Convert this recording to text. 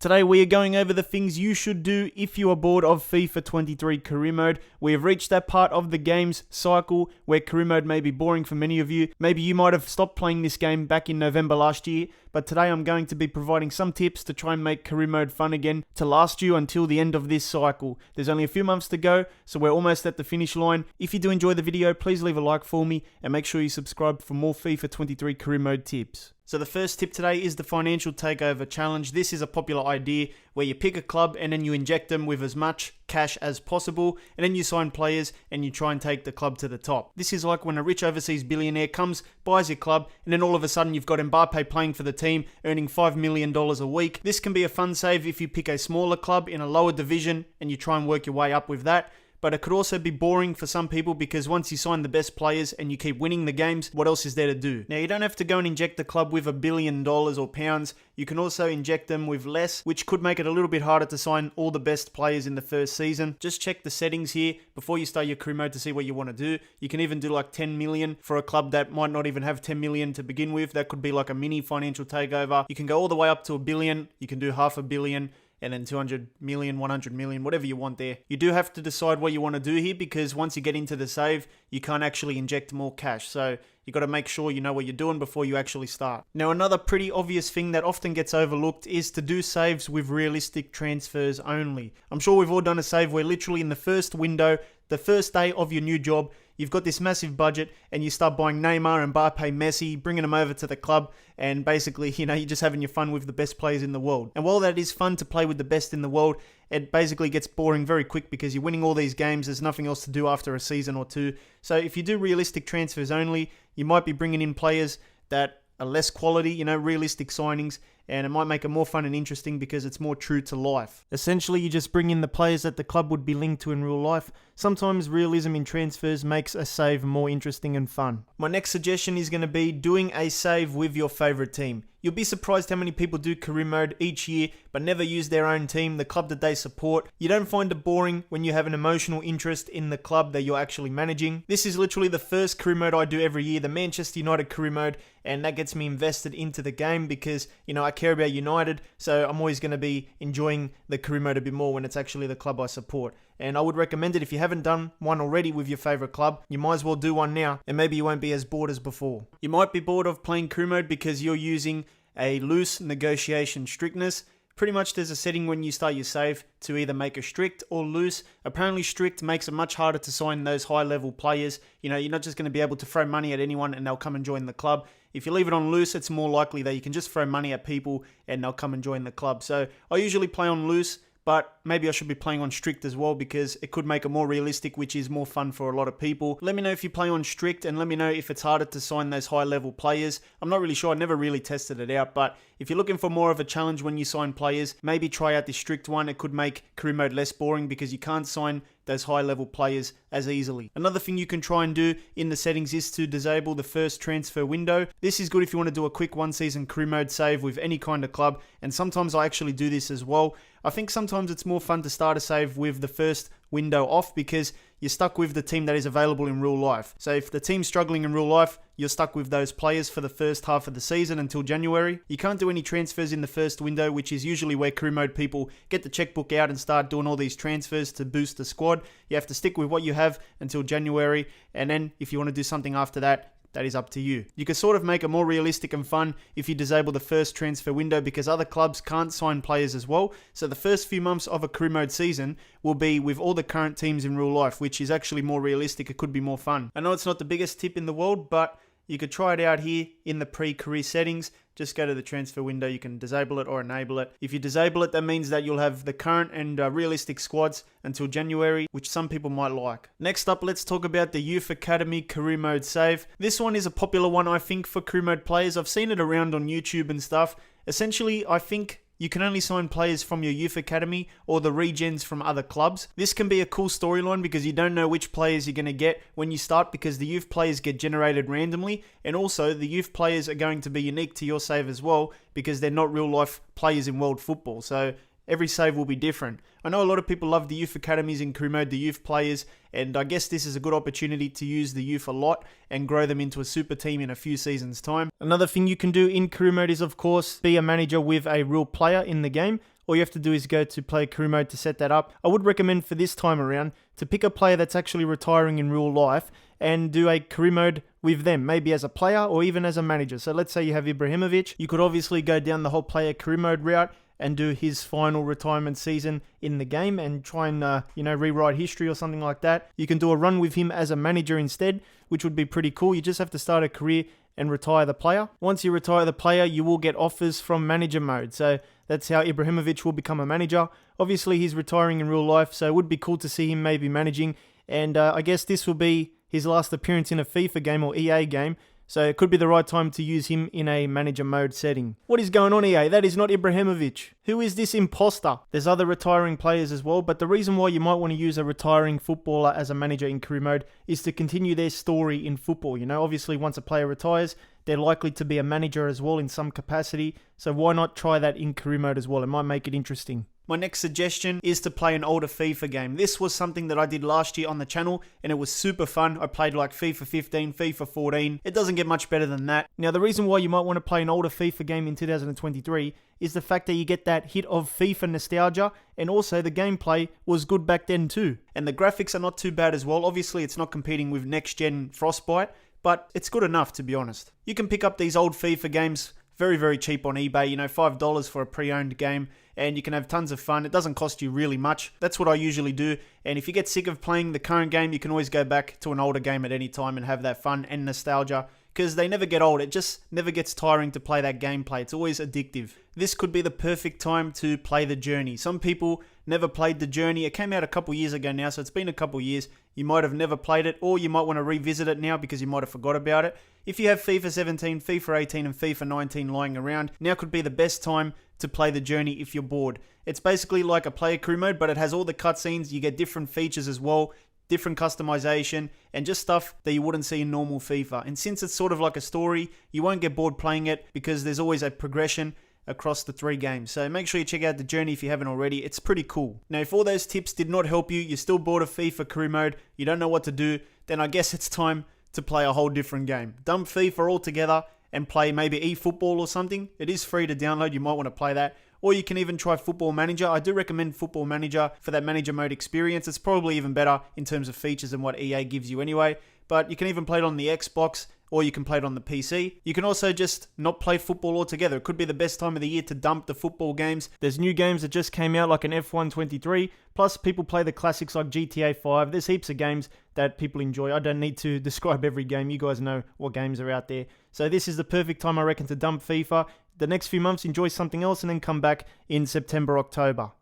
Today we are going over the things you should do if you are bored of FIFA 23 career mode. We have reached that part of the game's cycle where career mode may be boring for many of you. Maybe you might have stopped playing this game back in November last year, but today I'm going to be providing some tips to try and make career mode fun again to last you until the end of this cycle. There's only a few months to go, so we're almost at the finish line. If you do enjoy the video, please leave a like for me and make sure you subscribe for more FIFA 23 career mode tips. So the first tip today is the financial takeover challenge. This is a popular idea where you pick a club and then you inject them with as much cash as possible, and then you sign players and you try and take the club to the top. This is like when a rich overseas billionaire comes, buys your club, and then all of a sudden you've got Mbappe playing for the team, earning $5 million a week. This can be a fun save if you pick a smaller club in a lower division and you try and work your way up with that. But it could also be boring for some people because once you sign the best players and you keep winning the games, what else is there to do? Now, you don't have to go and inject the club with $1 billion or pounds. You can also inject them with less, which could make it a little bit harder to sign all the best players in the first season. Just check the settings here before you start your career mode to see what you want to do. You can even do like 10 million for a club that might not even have 10 million to begin with. That could be like a mini financial takeover. You can go all the way up to $1 billion. You can do $500 million. And then 200 million, 100 million, whatever you want there. You do have to decide what you want to do here because once you get into the save, you can't actually inject more cash. So you got to make sure you know what you're doing before you actually start. Now, another pretty obvious thing that often gets overlooked is to do saves with realistic transfers only. I'm sure we've all done a save where literally in the first window, the first day of your new job, you've got this massive budget and you start buying Neymar, Mbappe, Messi, bringing them over to the club, and basically, you're just having your fun with the best players in the world. And while that is fun to play with the best in the world, it basically gets boring very quick because you're winning all these games. There's nothing else to do after a season or two. So if you do realistic transfers only, you might be bringing in players that are less quality, realistic signings, and it might make it more fun and interesting because it's more true to life. Essentially, you just bring in the players that the club would be linked to in real life. Sometimes realism in transfers makes a save more interesting and fun. My next suggestion is going to be doing a save with your favorite team. You'll be surprised how many people do career mode each year but never use their own team, the club that they support. You don't find it boring when you have an emotional interest in the club that you're actually managing. This is literally the first career mode I do every year, the Manchester United career mode, and that gets me invested into the game because, I care about United, so I'm always going to be enjoying the career mode a bit more when it's actually the club I support. And I would recommend it if you haven't done one already with your favorite club. You might as well do one now, and maybe you won't be as bored as before. You might be bored of playing career mode because you're using a loose negotiation strictness. Pretty much there's a setting when you start your save to either make it strict or loose. Apparently strict makes it much harder to sign those high level players. You're not just going to be able to throw money at anyone and they'll come and join the club. If you leave it on loose, it's more likely that you can just throw money at people and they'll come and join the club. So I usually play on loose, but maybe I should be playing on strict as well because it could make it more realistic, which is more fun for a lot of people. Let me know if you play on strict and let me know if it's harder to sign those high level players. I'm not really sure. I never really tested it out, but if you're looking for more of a challenge when you sign players, maybe try out the strict one. It could make career mode less boring because you can't sign those high level players as easily. Another thing you can try and do in the settings is to disable the first transfer window. This is good if you want to do a quick one season career mode save with any kind of club, and sometimes I actually do this as well. I think sometimes it's more fun to start a save with the first window off because you're stuck with the team that is available in real life. So if the team's struggling in real life, you're stuck with those players for the first half of the season until January. You can't do any transfers in the first window, which is usually where career mode people get the checkbook out and start doing all these transfers to boost the squad. You have to stick with what you have until January, and then if you want to do something after that, that is up to you. You can sort of make it more realistic and fun if you disable the first transfer window because other clubs can't sign players as well. So the first few months of a career mode season will be with all the current teams in real life, which is actually more realistic. It could be more fun. I know it's not the biggest tip in the world, but you could try it out here in the pre-career settings. Just go to the transfer window. You can disable it or enable it. If you disable it, that means that you'll have the current and realistic squads until January, which some people might like. Next up, let's talk about the Youth Academy career mode save. This one is a popular one, I think, for career mode players. I've seen it around on YouTube and stuff. Essentially, I think you can only sign players from your youth academy or the regens from other clubs. This can be a cool storyline because you don't know which players you're going to get when you start because the youth players get generated randomly, and also the youth players are going to be unique to your save as well because they're not real life players in world football. So every save will be different. I know a lot of people love the youth academies in career mode, the youth players, and I guess this is a good opportunity to use the youth a lot and grow them into a super team in a few seasons' time. Another thing you can do in career mode is, of course, be a manager with a real player in the game. All you have to do is go to play career mode to set that up. I would recommend for this time around to pick a player that's actually retiring in real life and do a career mode with them, maybe as a player or even as a manager. So let's say you have Ibrahimovic. You could obviously go down the whole player career mode route and do his final retirement season in the game and try and, rewrite history or something like that. You can do a run with him as a manager instead, which would be pretty cool. You just have to start a career and retire the player. Once you retire the player, you will get offers from manager mode. So that's how Ibrahimovic will become a manager. Obviously, he's retiring in real life, so it would be cool to see him maybe managing. And I guess this will be his last appearance in a FIFA game or EA game. So it could be the right time to use him in a manager mode setting. What is going on, EA? That is not Ibrahimovic. Who is this imposter? There's other retiring players as well, but the reason why you might want to use a retiring footballer as a manager in career mode is to continue their story in football. Obviously once a player retires, they're likely to be a manager as well in some capacity. So why not try that in career mode as well? It might make it interesting. My next suggestion is to play an older FIFA game. This was something that I did last year on the channel and it was super fun. I played like FIFA 15, FIFA 14. It doesn't get much better than that. Now the reason why you might want to play an older FIFA game in 2023 is the fact that you get that hit of FIFA nostalgia, and also the gameplay was good back then too. And the graphics are not too bad as well. Obviously it's not competing with next gen Frostbite, but it's good enough to be honest. You can pick up these old FIFA games very, very cheap on eBay, $5 for a pre-owned game, and you can have tons of fun. It doesn't cost you really much. That's what I usually do. And if you get sick of playing the current game, you can always go back to an older game at any time and have that fun and nostalgia, because they never get old. It just never gets tiring to play that gameplay. It's always addictive. This could be the perfect time to play The Journey. Some people never played The Journey. It came out a couple years ago now, so it's been a couple years. You might have never played it, or you might want to revisit it now because you might have forgot about it. If you have FIFA 17, FIFA 18, and FIFA 19 lying around, now could be the best time to play The Journey if you're bored. It's basically like a player crew mode, but it has all the cutscenes. You get different features as well, different customization, and just stuff that you wouldn't see in normal FIFA. And since it's sort of like a story, you won't get bored playing it because there's always a progression across the 3 games. So make sure you check out The Journey if you haven't already. It's pretty cool. Now, if all those tips did not help you, you're still bored of FIFA career mode, you don't know what to do, then I guess it's time to play a whole different game. Dump FIFA altogether and play maybe eFootball or something. It is free to download. You might want to play that. Or you can even try Football Manager. I do recommend Football Manager for that manager mode experience. It's probably even better in terms of features than what EA gives you anyway. But you can even play it on the Xbox, or you can play it on the PC. You can also just not play football altogether. It could be the best time of the year to dump the football games. There's new games that just came out like an F1 23. Plus people play the classics like GTA 5. There's heaps of games that people enjoy. I don't need to describe every game. You guys know what games are out there. So this is the perfect time, I reckon, to dump FIFA. The next few months, enjoy something else and then come back in September, October.